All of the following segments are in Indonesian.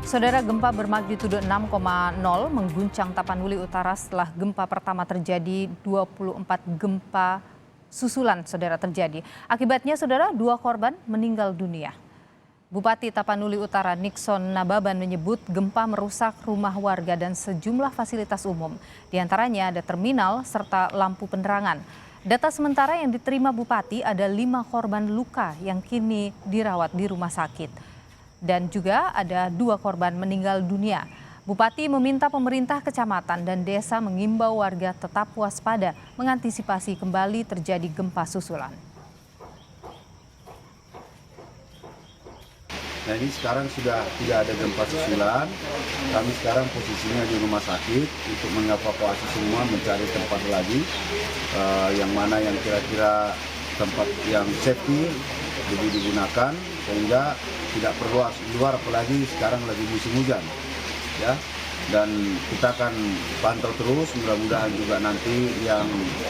Saudara, gempa bermagnitudo 6,0 mengguncang Tapanuli Utara setelah gempa pertama terjadi. 24 gempa susulan saudara terjadi. Akibatnya saudara, 2 korban meninggal dunia. Bupati Tapanuli Utara Nixon Nababan menyebut gempa merusak rumah warga dan sejumlah fasilitas umum. Di antaranya ada terminal serta lampu penerangan. Data sementara yang diterima Bupati ada 5 korban luka yang kini dirawat di rumah sakit. Dan juga ada 2 korban meninggal dunia. Bupati meminta pemerintah kecamatan dan desa mengimbau warga tetap waspada mengantisipasi kembali terjadi gempa susulan. Nah, ini sekarang sudah tidak ada gempa susulan. Kami sekarang posisinya di rumah sakit untuk mengevakuasi semua, mencari tempat lagi yang mana yang kira-kira tempat yang safety lebih digunakan sehingga tidak perlu luar, apalagi sekarang lagi musim hujan, ya. Dan kita akan pantau terus, mudah-mudahan juga nanti yang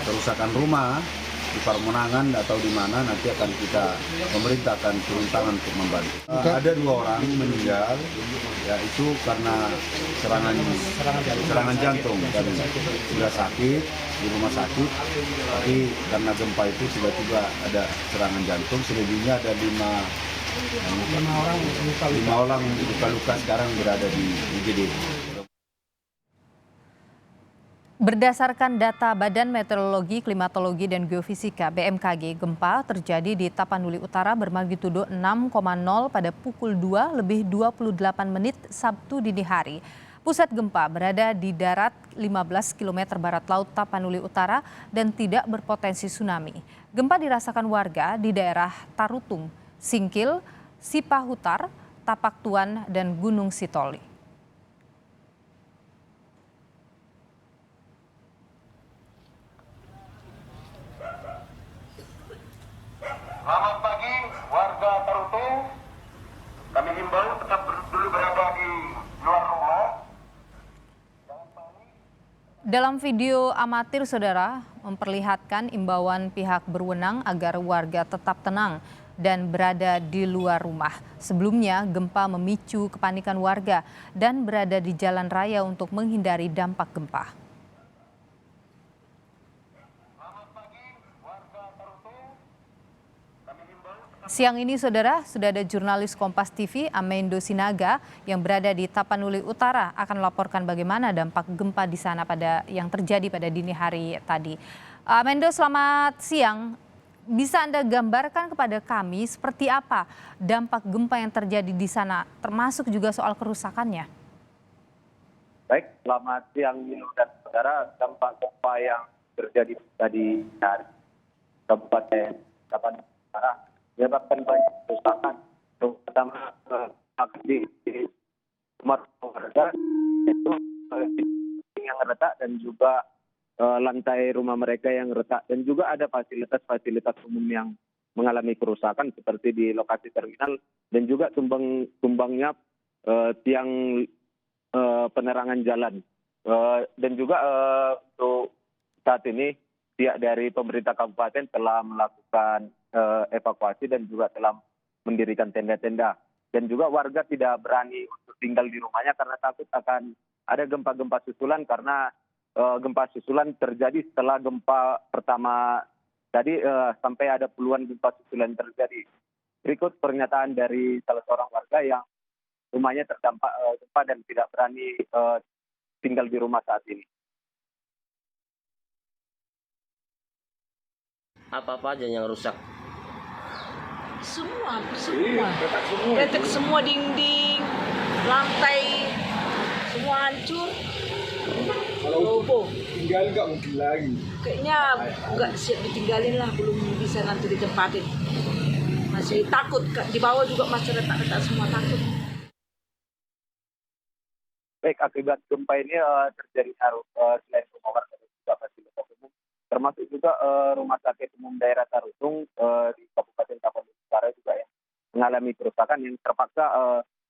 kerusakan rumah di Parmonangan atau di mana nanti akan pemerintah akan turun tangan untuk membantu. Ada 2 orang meninggal, ya itu karena serangan jantung dan sudah sakit di rumah sakit. Tapi karena gempa itu tiba-tiba ada serangan jantung, selebihnya ada 5 orang luka-luka sekarang berada di UGD. Berdasarkan data Badan Meteorologi, Klimatologi, dan Geofisika (BMKG), gempa terjadi di Tapanuli Utara bermagnitudo 6,0 pada pukul 2:28 Sabtu dini hari. Pusat gempa berada di darat 15 km barat laut Tapanuli Utara dan tidak berpotensi tsunami. Gempa dirasakan warga di daerah Tarutung, Singkil, Sipahutar, Tapak Tuan, dan Gunung Sitoli. Selamat pagi warga Tarutung. Kami himbau tetap dulu berada di luar rumah. Dalam video amatir saudara memperlihatkan imbauan pihak berwenang agar warga tetap tenang dan berada di luar rumah. Sebelumnya gempa memicu kepanikan warga dan berada di jalan raya untuk menghindari dampak gempa. Siang ini saudara, sudah ada jurnalis Kompas TV Armando Sinaga yang berada di Tapanuli Utara akan melaporkan bagaimana dampak gempa di sana yang terjadi pada dini hari tadi. Armando, selamat siang. Bisa Anda gambarkan kepada kami seperti apa dampak gempa yang terjadi di sana, termasuk juga soal kerusakannya? Baik, selamat siang Nino dan saudara. Dampak gempa yang terjadi tadi hari Kabupaten Tapanuli Utara menyebabkan banyak kerusakan, terutama di rumah warga itu yang retak dan juga lantai rumah mereka yang retak, dan juga ada fasilitas umum yang mengalami kerusakan seperti di lokasi terminal dan juga tumbangnya tiang penerangan jalan. Dan juga untuk saat ini pihak dari pemerintah kabupaten telah melakukan evakuasi dan juga telah mendirikan tenda-tenda, dan juga warga tidak berani untuk tinggal di rumahnya karena takut akan ada gempa-gempa susulan, karena gempa susulan terjadi setelah gempa pertama tadi, sampai ada puluhan gempa susulan terjadi. Berikut pernyataan dari salah seorang warga yang rumahnya terdampak gempa dan tidak berani tinggal di rumah saat ini. Apa-apa aja yang rusak? Semua. Retak semua, dinding, lantai, semua hancur. Kalau tinggal nggak mungkin lagi. Kayaknya nggak siap ditinggalin lah, belum bisa nanti ditempatin. Masih takut, di bawah juga masih retak-retak semua, takut. Baik, akibat gempa ini terjadi selain rumah warga dan juga fasilitas umum, termasuk juga rumah sakit umum daerah Tarutung di Kabupaten Tapanuli Utara juga yang mengalami kerusakan, yang terpaksa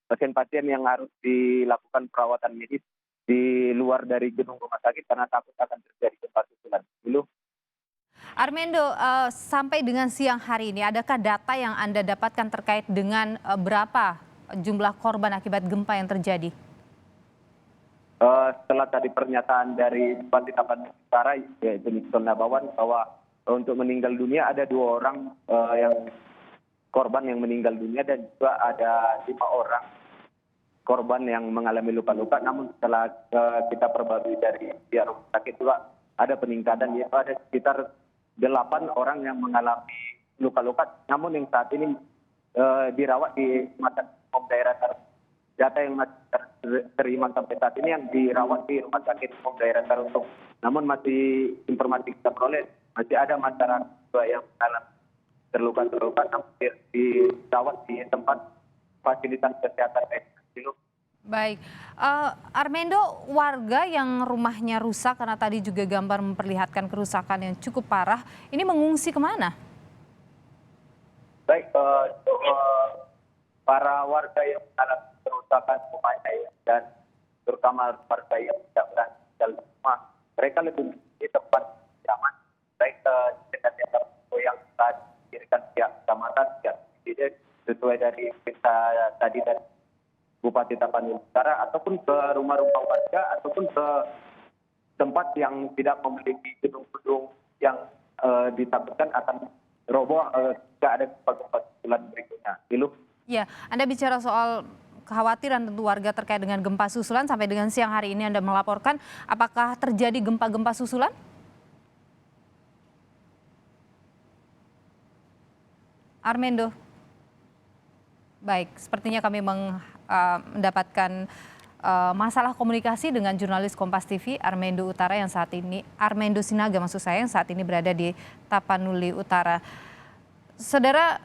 pasien-pasien yang harus dilakukan perawatan medis di luar dari gedung rumah sakit karena takut akan terjadi gempa susulan. Dulu. Armando, sampai dengan siang hari ini, adakah data yang Anda dapatkan terkait dengan berapa jumlah korban akibat gempa yang terjadi? Setelah tadi pernyataan dari Bupati Tapanuli Utara yaitu Nixon Nabawan bahwa untuk meninggal dunia ada 2 orang yang korban yang meninggal dunia dan juga ada 5 orang korban yang mengalami luka-luka. Namun setelah kita perbarui dari pihak rumah sakit juga ada peningkatan, yaitu ada sekitar 8 orang yang mengalami luka-luka. Namun yang saat ini dirawat di rumah sakit umum daerah Taruntung. Data yang masih terima sampai saat ini yang dirawat di rumah sakit umum daerah Taruntung. Namun masih informasi kita peroleh masih ada masyarakat yang mengalami terluka-terluka namun dirawat di tempat fasilitas kesehatan. Baik, Armendo, warga yang rumahnya rusak karena tadi juga gambar memperlihatkan kerusakan yang cukup parah, ini mengungsi kemana? Baik, para warga yang mengalami kerusakan rumahnya dan terutama warga yang tidak berani tinggal di rumah, mereka lebih di tempat nyaman. Baik dengan yang telah didirikan pihak kecamatan, pihak presiden sesuai dari perintah tadi dari Bupati Tapanuli Utara, ataupun ke rumah-rumah warga ataupun ke tempat yang tidak memiliki gedung-gedung yang ditakutkan akan roboh jika ada gempa-gempa susulan berikutnya. Ilu. Ya, Anda bicara soal kekhawatiran tentu warga terkait dengan gempa susulan. Sampai dengan siang hari ini Anda melaporkan, apakah terjadi gempa-gempa susulan? Armendo. Baik, sepertinya kami mendapatkan masalah komunikasi dengan jurnalis Kompas TV Armendo Utara yang saat ini, Armendo Sinaga maksud saya, yang saat ini berada di Tapanuli Utara. Saudara,